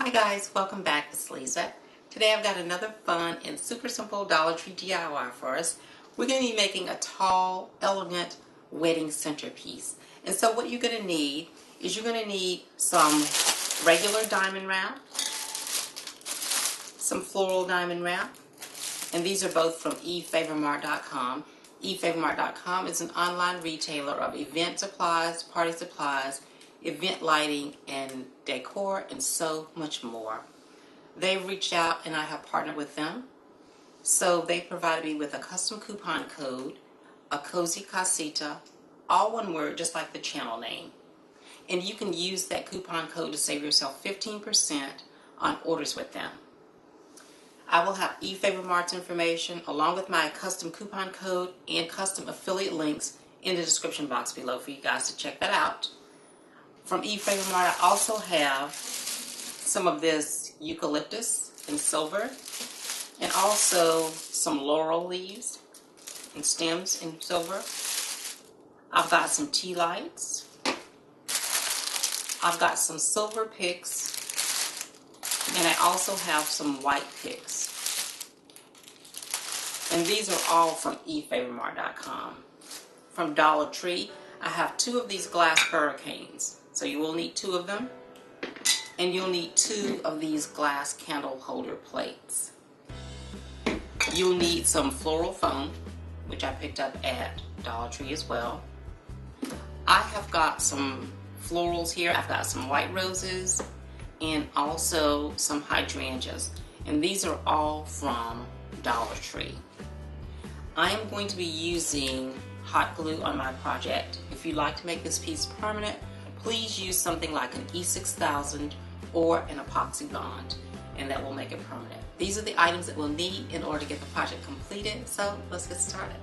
Hi guys, welcome back. It's Lisa. Today I've got another fun and super simple Dollar Tree DIY for us. We're going to be making a tall, elegant wedding centerpiece. And so what you're going to need is you're going to need some regular diamond wrap, some floral diamond wrap, and these are both from EFavormart.com. EFavormart.com is an online retailer of event supplies, party supplies, event lighting, and decor, and so much more. They've reached out and I have partnered with them. So they provided me with a custom coupon code, a cozy casita, all one word, just like the channel name. And you can use that coupon code to save yourself 15% on orders with them. I will have EFavormart's information along with my custom coupon code and custom affiliate links in the description box below for you guys to check that out. From EFavormart, I also have some of this eucalyptus in silver and also some laurel leaves and stems in silver. I've got some tea lights. I've got some silver picks, and I also have some white picks. And these are all from EFavormart.com. From Dollar Tree, I have 2 of these glass hurricanes. So you will need 2 of them, and you'll need 2 of these glass candle holder plates. You'll need some floral foam, which I picked up at Dollar Tree as well. I have got some florals here. I've got some white roses and also some hydrangeas, and these are all from Dollar Tree. I am going to be using hot glue on my project. If you'd like to make this piece permanent, please use something like an E6000 or an epoxy bond, and that will make it permanent. These are the items that we'll need in order to get the project completed, so let's get started.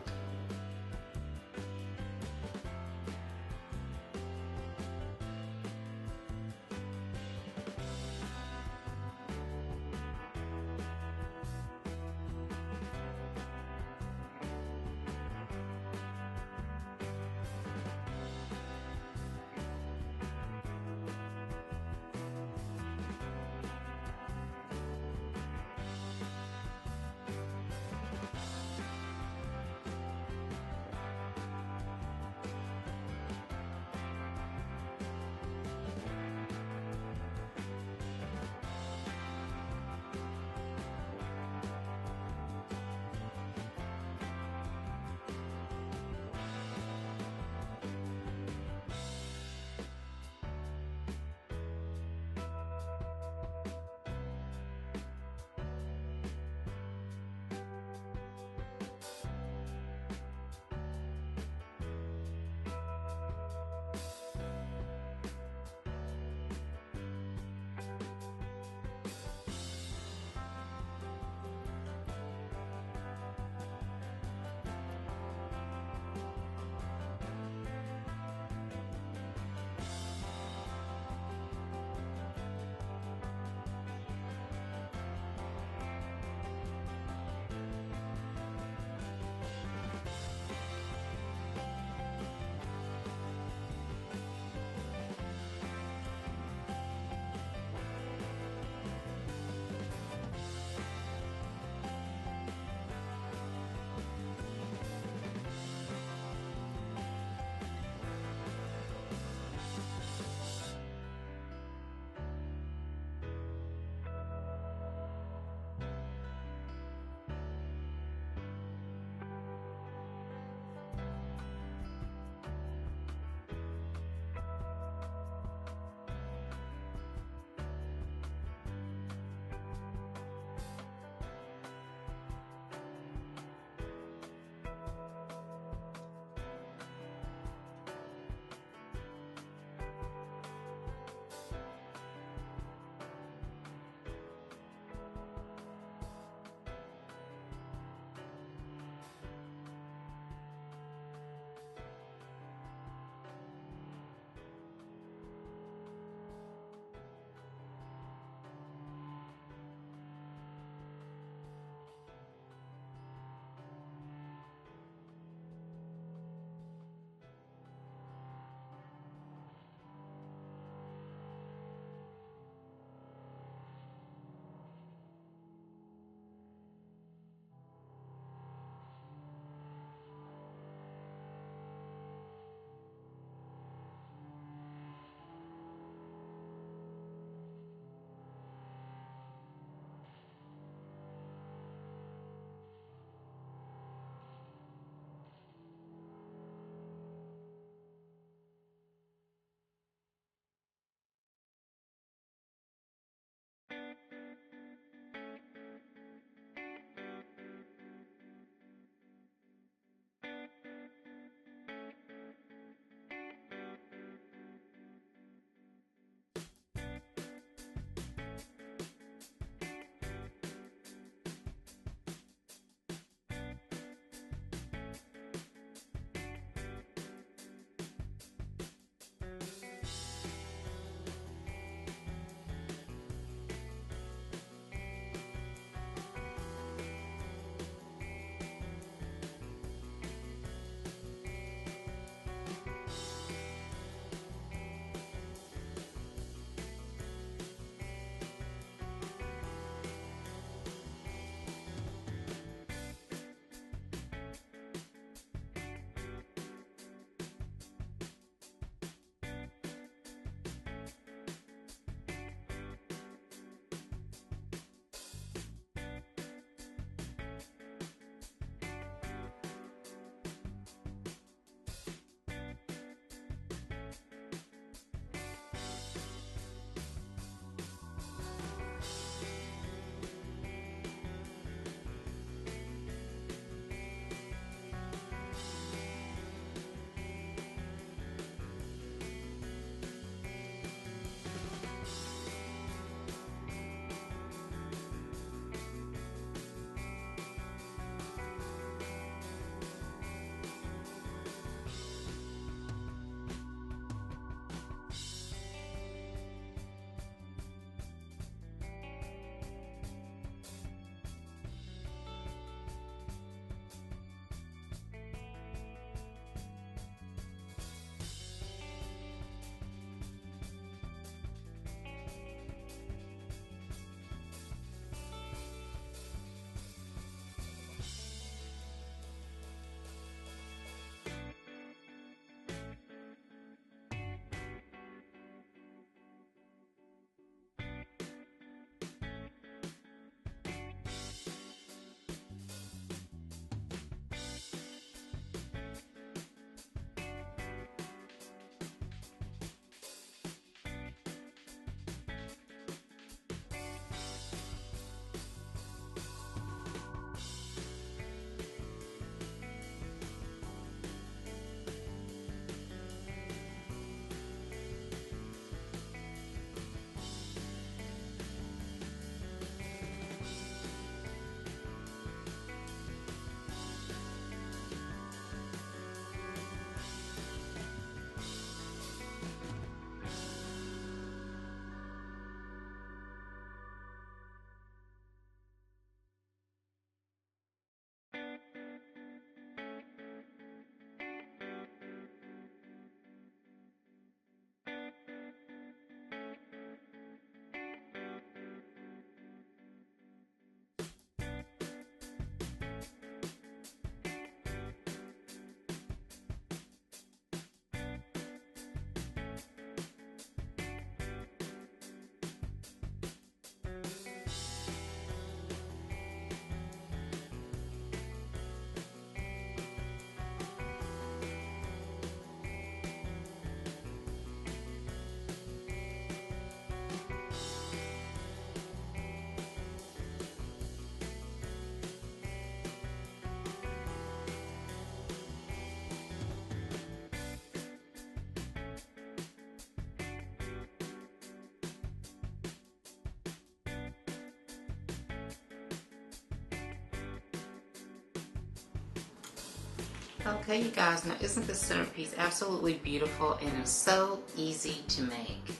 Okay, you guys, now isn't this centerpiece absolutely beautiful and so easy to make?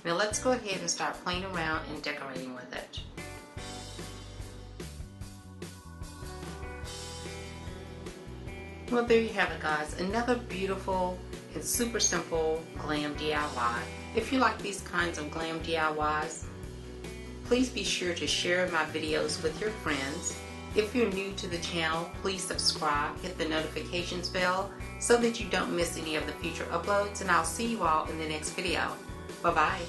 Now let's go ahead and start playing around and decorating with it. Well, there you have it, guys. Another beautiful and super simple glam DIY. If you like these kinds of glam DIYs, please be sure to share my videos with your friends. If you're new to the channel, please subscribe, hit the notifications bell so that you don't miss any of the future uploads, and I'll see you all in the next video. Bye-bye.